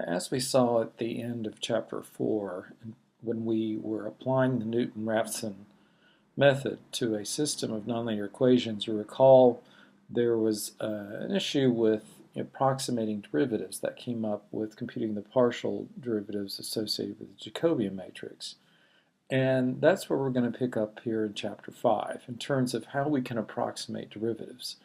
As we saw at the end of chapter 4, when we were applying the Newton-Raphson method to a system of nonlinear equations, you recall there was an issue with approximating derivatives that came up with computing the partial derivatives associated with the Jacobian matrix. And that's where we're going to pick up here in chapter 5 in terms of how we can approximate derivatives.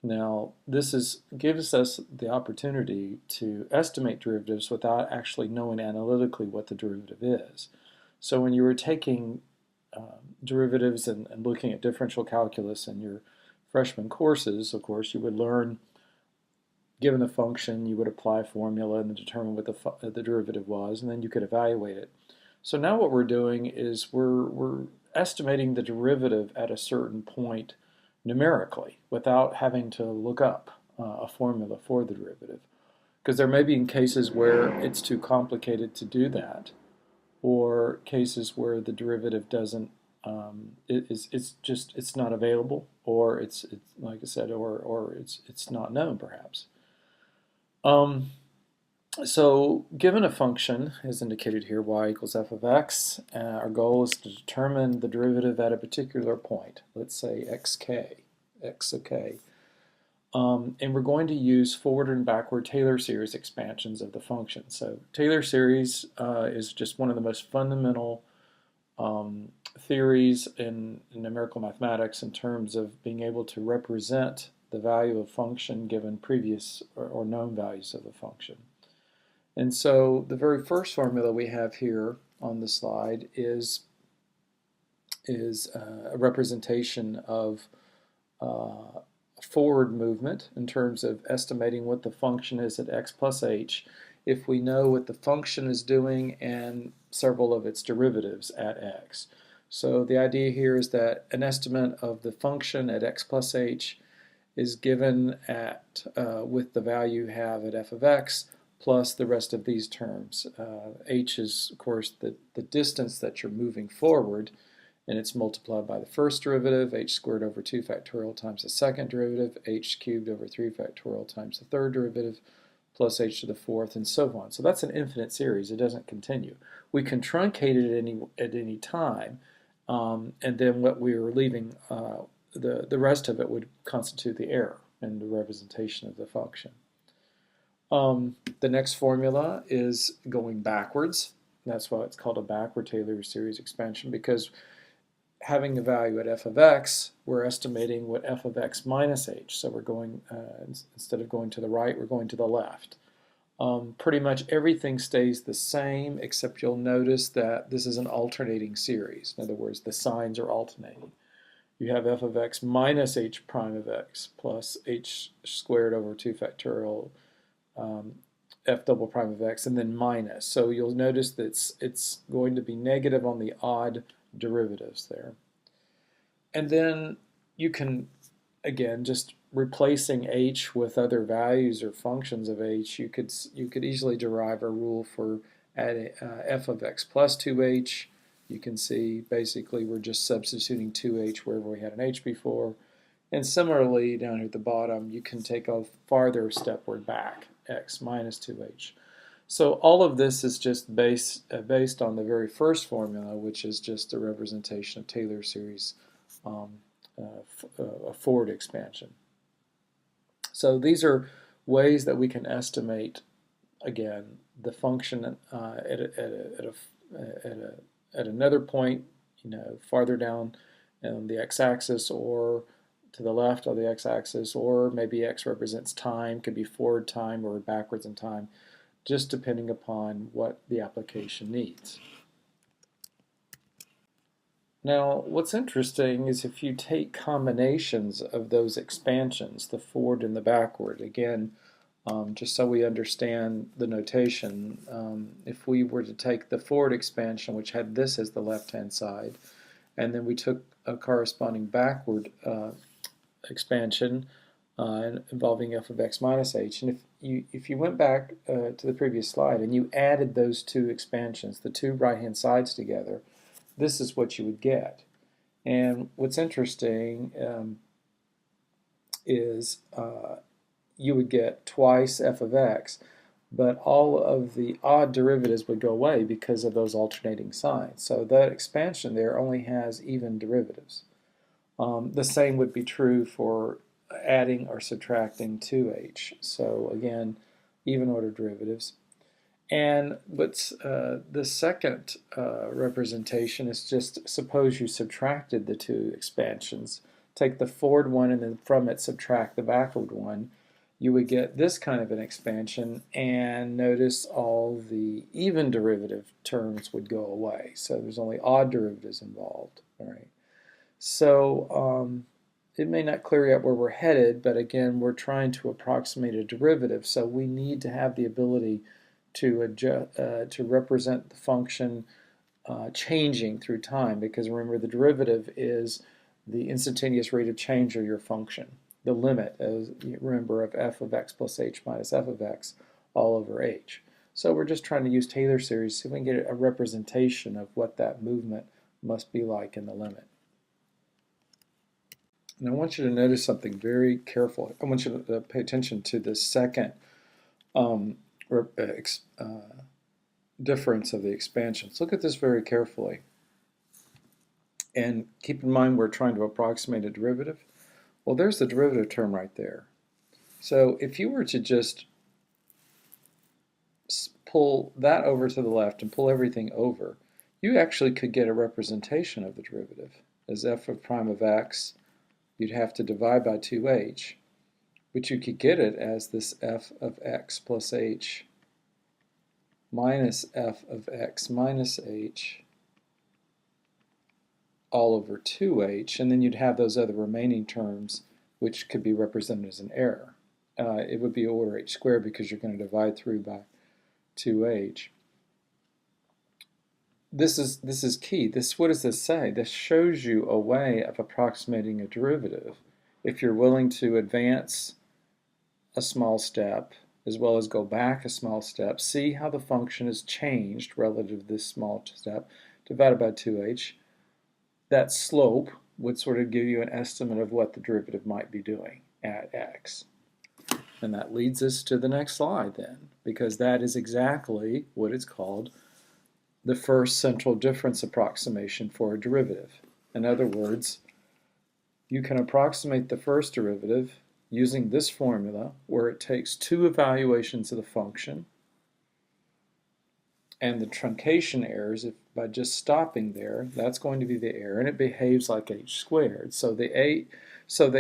Now, this gives us the opportunity to estimate derivatives without actually knowing analytically what the derivative is. So when you were taking derivatives and looking at differential calculus in your freshman courses, of course, you would learn, given a function, you would apply a formula and determine what the derivative was, and then you could evaluate it. So now what we're doing is we're estimating the derivative at a certain point numerically without having to look up a formula for the derivative, because there may be in cases where it's too complicated to do that, or cases where the derivative doesn't it's not available, or it's like I said, or it's not known perhaps. So given a function, as indicated here, y equals f of x, our goal is to determine the derivative at a particular point, let's say xk, and we're going to use forward and backward Taylor series expansions of the function. So Taylor series is just one of the most fundamental theories in numerical mathematics in terms of being able to represent the value of a function given previous or known values of a function. And so the very first formula we have here on the slide is a representation of forward movement in terms of estimating what the function is at x plus h if we know what the function is doing and several of its derivatives at x. So the idea here is that an estimate of the function at x plus h is given at with the value you have at f of x plus the rest of these terms. H is, of course, the distance that you're moving forward, and it's multiplied by the first derivative, h squared over 2 factorial times the second derivative, h cubed over 3 factorial times the third derivative, plus h to the fourth, and so on. So that's an infinite series. It doesn't continue. We can truncate it at any time, and then what we are leaving, the rest of it would constitute the error in the representation of the function. The next formula is going backwards. That's why it's called a backward Taylor series expansion, because having a value at f of x, we're estimating what f of x minus h. So we're going, instead of going to the right, we're going to the left. Pretty much everything stays the same, except you'll notice that this is an alternating series. In other words, the signs are alternating. You have f of x minus h prime of x plus h squared over 2 factorial f double prime of x, and then minus. So you'll notice that it's going to be negative on the odd derivatives there. And then you can, again, just replacing h with other values or functions of h, you could easily derive a rule for adding f of x plus 2h. You can see basically we're just substituting 2h wherever we had an h before. And similarly, down here at the bottom, you can take a farther stepward back, x minus 2h. So all of this is just based on the very first formula, which is just a representation of Taylor series, a forward expansion. So these are ways that we can estimate, again, the function at another point, farther down on the x-axis, or to the left of the x-axis, or maybe x represents time, could be forward time or backwards in time, just depending upon what the application needs. Now, what's interesting is if you take combinations of those expansions, the forward and the backward, again, just so we understand the notation, if we were to take the forward expansion, which had this as the left-hand side, and then we took a corresponding backward expansion involving f of x minus h, and if you went back to the previous slide and you added those two expansions, the two right-hand sides together, this is what you would get. And what's interesting is you would get twice f of x, but all of the odd derivatives would go away because of those alternating signs. So that expansion there only has even derivatives. The same would be true for adding or subtracting 2h. So again, even order derivatives. And what's the second representation is just suppose you subtracted the two expansions. Take the forward one and then from it subtract the backward one. You would get this kind of an expansion, and notice all the even derivative terms would go away. So there's only odd derivatives involved. All right. So it may not clear up where we're headed, but again, we're trying to approximate a derivative, so we need to have the ability to represent the function changing through time, because remember, the derivative is the instantaneous rate of change of your function. The limit, as you remember, of f of x plus h minus f of x all over h. So we're just trying to use Taylor series so we can get a representation of what that movement must be like in the limit. And I want you to notice something very careful. I want you to pay attention to the second difference of the expansions. Look at this very carefully. And keep in mind we're trying to approximate a derivative. Well, there's the derivative term right there. So if you were to just pull that over to the left and pull everything over, you actually could get a representation of the derivative as f of prime of x. You'd have to divide by 2h, but you could get it as this f of x plus h minus f of x minus h all over 2h, and then you'd have those other remaining terms which could be represented as an error. It would be order h squared because you're going to divide through by 2h. This is key. What does this say? This shows you a way of approximating a derivative if you're willing to advance a small step as well as go back a small step. See how the function is changed relative to this small step divided by 2h. That slope would sort of give you an estimate of what the derivative might be doing at x. And that leads us to the next slide then, because that is exactly what it's called the first central difference approximation for a derivative. In other words, you can approximate the first derivative using this formula where it takes two evaluations of the function, and the truncation errors, if by just stopping there, that's going to be the error, and it behaves like h squared. So the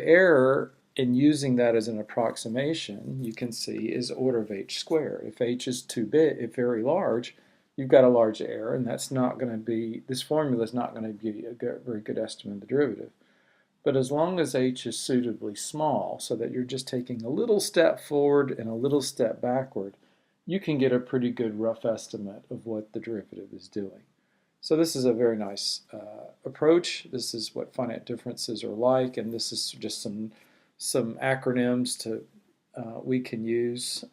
error in using that as an approximation, you can see, is order of h squared. If h is too big, if very large, you've got a large error, and that's not going to be, this formula is not going to give you a very good estimate of the derivative. But as long as h is suitably small, so that you're just taking a little step forward and a little step backward, you can get a pretty good rough estimate of what the derivative is doing. So this is a very nice approach. This is what finite differences are like, and this is just some acronyms to we can use.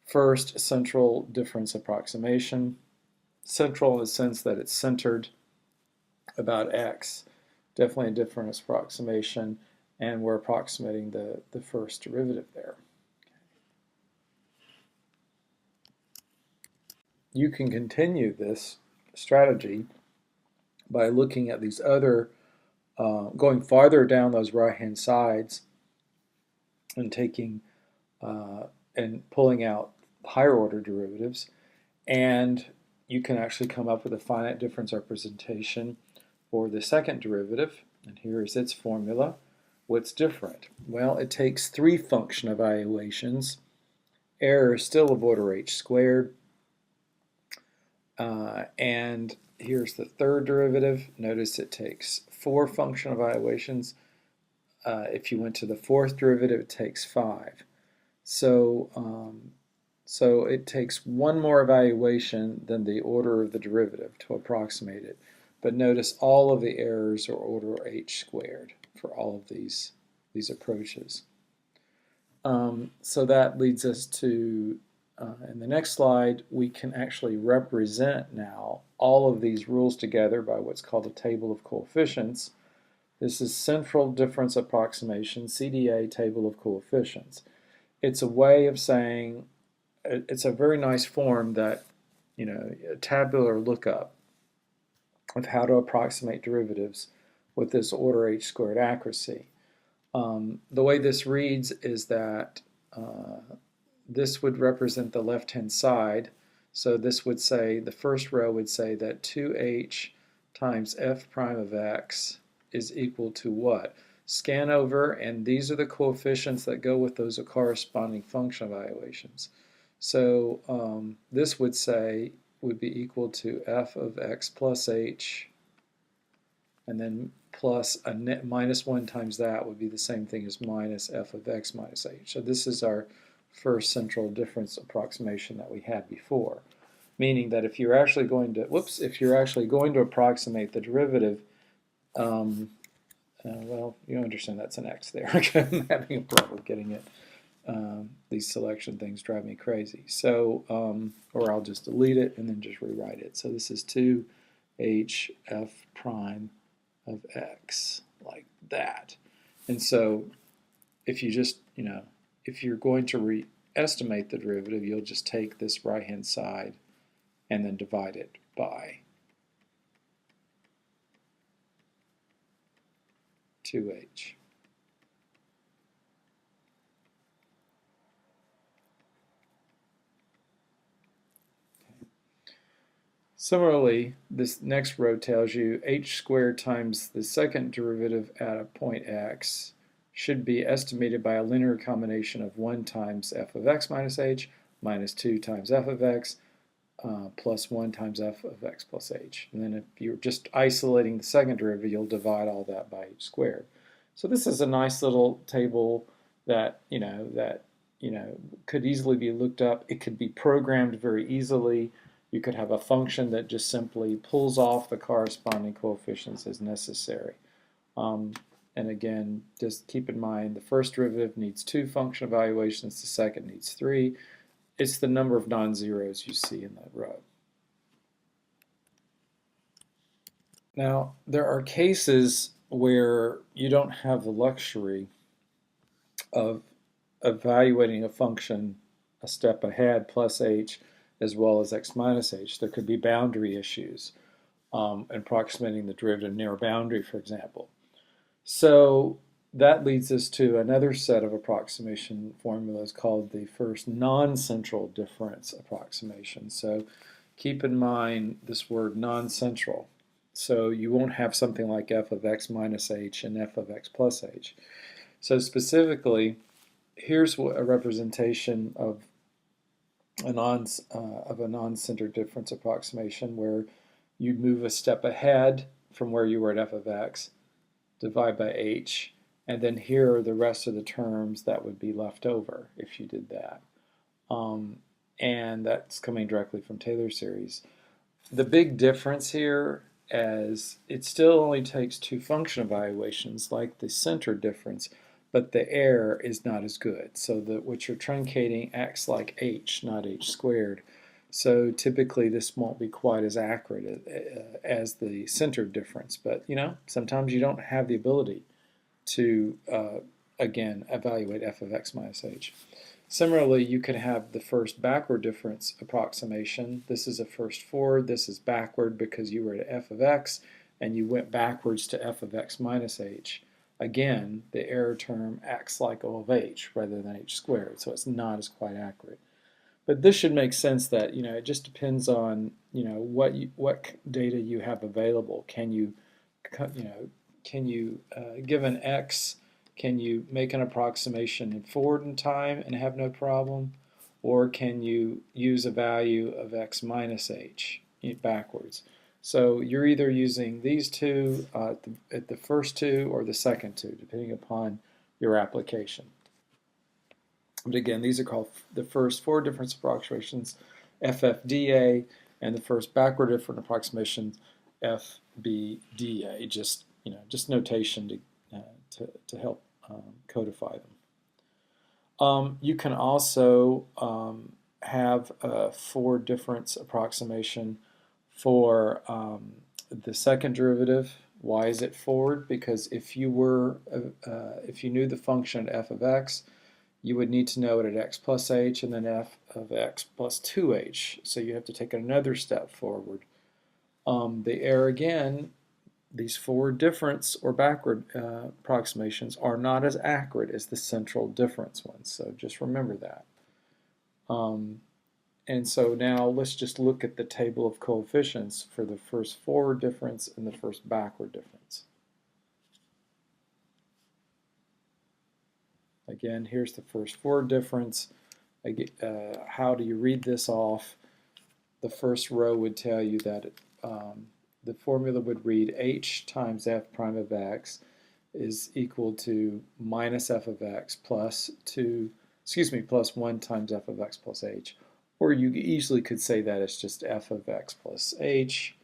First, central difference approximation. Central in the sense that it's centered about x. Definitely a difference approximation, and we're approximating the first derivative there. You can continue this strategy by looking at these other, going farther down those right-hand sides and taking and pulling out higher order derivatives, and you can actually come up with a finite difference representation for the second derivative, and here is its formula. What's different? Well, it takes three function evaluations. Error is still of order h squared. And here's the third derivative. Notice it takes four function evaluations. If you went to the fourth derivative, it takes 5. So, so it takes one more evaluation than the order of the derivative to approximate it. But notice all of the errors are order h squared for all of these approaches. So that leads us to in the next slide, we can actually represent now all of these rules together by what's called a table of coefficients. This is central difference approximation, CDA table of coefficients. It's a way of saying it's a very nice form that, a tabular lookup of how to approximate derivatives with this order h squared accuracy. The way this reads is that this would represent the left-hand side. So this would say, the first row would say that 2h times f prime of x is equal to what? Scan over, and these are the coefficients that go with those corresponding function evaluations. So this would be equal to f of x plus h, and then plus a net minus 1 times that would be the same thing as minus f of x minus h. So this is our first central difference approximation that we had before, meaning that if you're actually going to approximate the derivative, well, you understand that's an x there. I'm having a problem getting it. These selection things drive me crazy. So, or I'll just delete it and then just rewrite it. So this is 2h f prime of x, like that. And so if you just, if you're going to estimate the derivative, you'll just take this right-hand side and then divide it by 2h. Similarly, this next row tells you h squared times the second derivative at a point x should be estimated by a linear combination of 1 times f of x minus h minus 2 times f of x plus 1 times f of x plus h. And then if you're just isolating the second derivative, you'll divide all that by h squared. So this is a nice little table that, could easily be looked up. It could be programmed very easily. You could have a function that just simply pulls off the corresponding coefficients as necessary. And again, just keep in mind the first derivative needs 2 function evaluations, the second needs 3. It's the number of non-zeros you see in that row. Now, there are cases where you don't have the luxury of evaluating a function a step ahead plus h as well as x minus h. There could be boundary issues, approximating the derivative near a boundary, for example. So that leads us to another set of approximation formulas called the first non-central difference approximation. So keep in mind this word non-central. So you won't have something like f of x minus h and f of x plus h. So specifically, here's a representation of a non-centered difference approximation where you move a step ahead from where you were at f of x, divide by h, and then here are the rest of the terms that would be left over if you did that. And that's coming directly from Taylor series. The big difference here is it still only takes 2 function evaluations like the center difference, but the error is not as good. So that what you're truncating acts like h, not h squared. So typically this won't be quite as accurate as the centered difference, but sometimes you don't have the ability to, again, evaluate f of x minus h. Similarly, you could have the first backward difference approximation. This is a first forward, this is backward because you were at f of x and you went backwards to f of x minus h. Again, the error term acts like O of h rather than h squared, so it's not as quite accurate. But this should make sense that it just depends on what data you have available. Can you given x, can you make an approximation in forward in time and have no problem, or can you use a value of x minus h backwards? So you're either using these two at the first two or the second two, depending upon your application. But again, these are called the first 4 difference approximations, FFDA, and the first backward different approximation, FBDA. Just notation to help codify them. You can also have a 4 difference approximation for the second derivative. Why is it forward? Because if you knew the function f of x, you would need to know it at x plus h and then f of x plus 2h. So you have to take another step forward. The error again, these forward difference or backward approximations are not as accurate as the central difference ones. So just remember that. And so now let's just look at the table of coefficients for the first forward difference and the first backward difference. Again, here's the first forward difference. How do you read this off? The first row would tell you that the formula would read h times f prime of x is equal to minus f of x plus 1 times f of x plus h. Or you easily could say that it's just f of x plus h,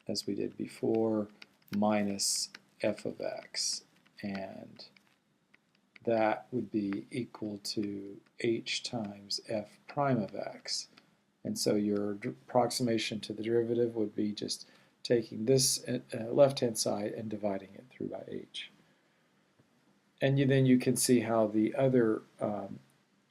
as we did before, minus f of x. And that would be equal to h times f prime of x. And so your approximation to the derivative would be just taking this left-hand side and dividing it through by h. And then you can see how the other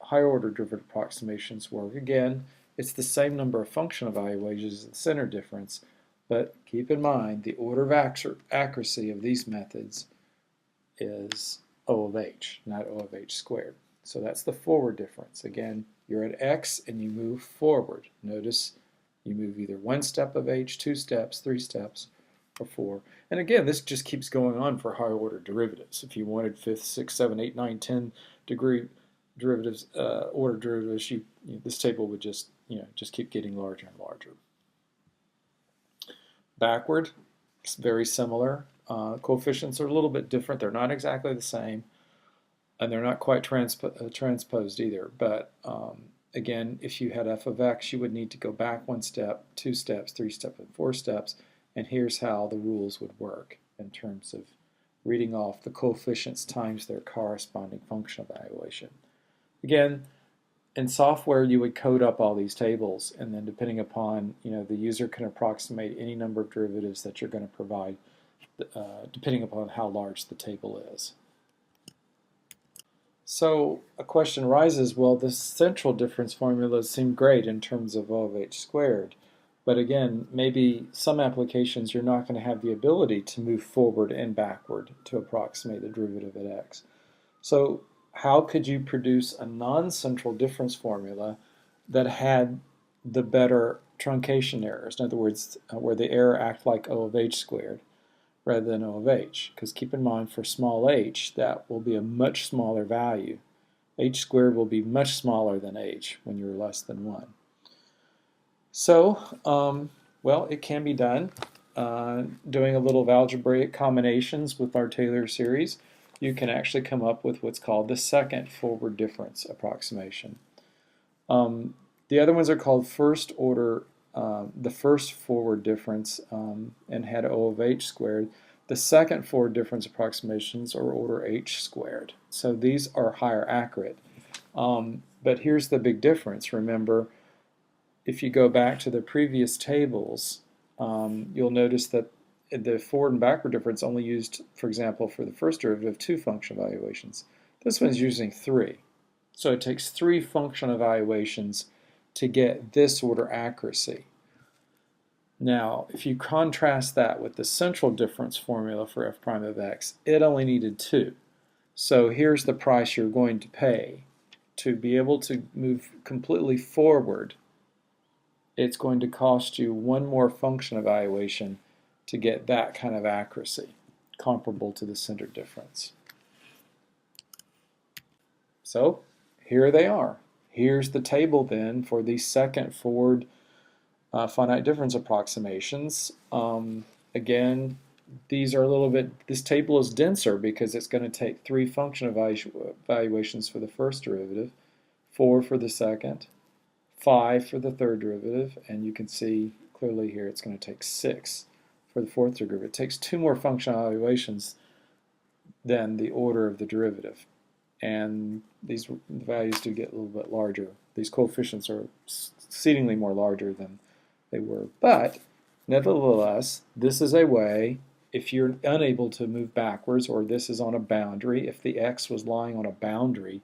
higher-order derivative approximations work. Again, it's the same number of function evaluations as the center difference, but keep in mind the order of accuracy of these methods is O of h, not O of h squared. So that's the forward difference. Again, you're at x and you move forward. Notice you move either 1 step of h, 2 steps, 3 steps, or 4. And again, this just keeps going on for higher order derivatives. If you wanted 5th, 6th, 7th, 8th, 9th, 10 degree derivatives, order derivatives, this table would just keep getting larger and larger. Backward, it's very similar. Coefficients are a little bit different. They're not exactly the same, and they're not quite transposed either. But again, if you had f of x, you would need to go back 1 step, 2 steps, 3 steps, and 4 steps. And here's how the rules would work in terms of reading off the coefficients times their corresponding function evaluation. Again, in software, you would code up all these tables, and then depending upon, the user can approximate any number of derivatives that you're going to provide, depending upon how large the table is. So a question arises, well, the central difference formulas seem great in terms of O of h squared, but again, maybe some applications you're not going to have the ability to move forward and backward to approximate the derivative at x. So how could you produce a non-central difference formula that had the better truncation errors? In other words, where the error acts like O of h squared rather than O of h. Because keep in mind, for small h, that will be a much smaller value. H squared will be much smaller than h when you're less than 1. So, well, it can be done. Doing a little algebraic combinations with our Taylor series, you can actually come up with what's called the second forward difference approximation. The other ones are called first order, the first forward difference, and had O of h squared. The second forward difference approximations are order h squared. So these are higher accurate. But here's the big difference. Remember, if you go back to the previous tables, you'll notice that the forward and backward difference only used, for example, for the first derivative, 2 function evaluations. This one's using 3. So it takes 3 function evaluations to get this order accuracy. Now, if you contrast that with the central difference formula for f prime of x, it only needed 2. So here's the price you're going to pay. To be able to move completely forward, it's going to cost you 1 more function evaluation to get that kind of accuracy, comparable to the center difference. So here they are. Here's the table then for the second forward finite difference approximations. Again, these are a little bit, this table is denser because it's going to take 3 function evaluations for the first derivative, 4 for the second, 5 for the third derivative, and you can see clearly here it's going to take 6 for the fourth derivative. It takes 2 more function evaluations than the order of the derivative. And these values do get a little bit larger. These coefficients are exceedingly more larger than they were. But nevertheless, this is a way, if you're unable to move backwards, or this is on a boundary, if the x was lying on a boundary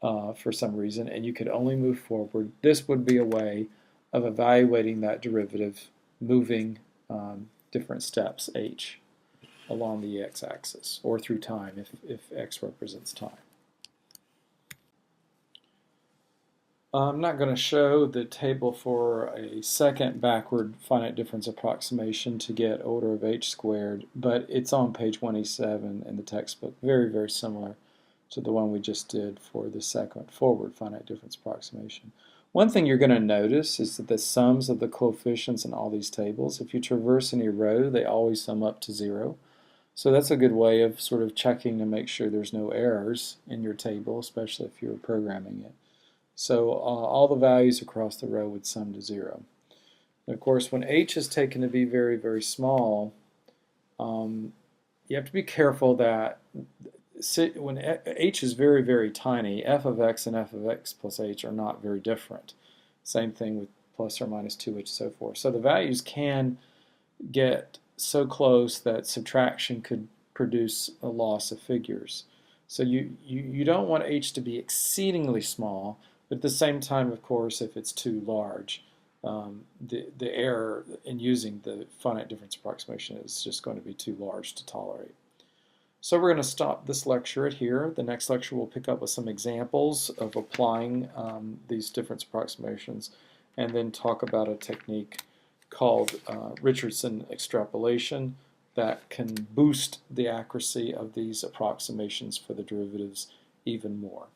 for some reason and you could only move forward, this would be a way of evaluating that derivative moving different steps h along the x-axis or through time if x represents time. I'm not going to show the table for a second backward finite difference approximation to get order of h squared, but it's on page 187 in the textbook, very, very similar to the one we just did for the second forward finite difference approximation. One thing you're going to notice is that the sums of the coefficients in all these tables, if you traverse any row, they always sum up to 0. So that's a good way of sort of checking to make sure there's no errors in your table, especially if you're programming it. So all the values across the row would sum to 0. And of course, when h is taken to be very, very small, you have to be careful that when h is very, very tiny, f of x and f of x plus h are not very different. Same thing with plus or minus 2h and so forth. So the values can get so close that subtraction could produce a loss of figures. So you don't want h to be exceedingly small, but at the same time, of course, if it's too large, the error in using the finite difference approximation is just going to be too large to tolerate. So we're going to stop this lecture at here. The next lecture we'll pick up with some examples of applying these difference approximations and then talk about a technique called Richardson extrapolation that can boost the accuracy of these approximations for the derivatives even more.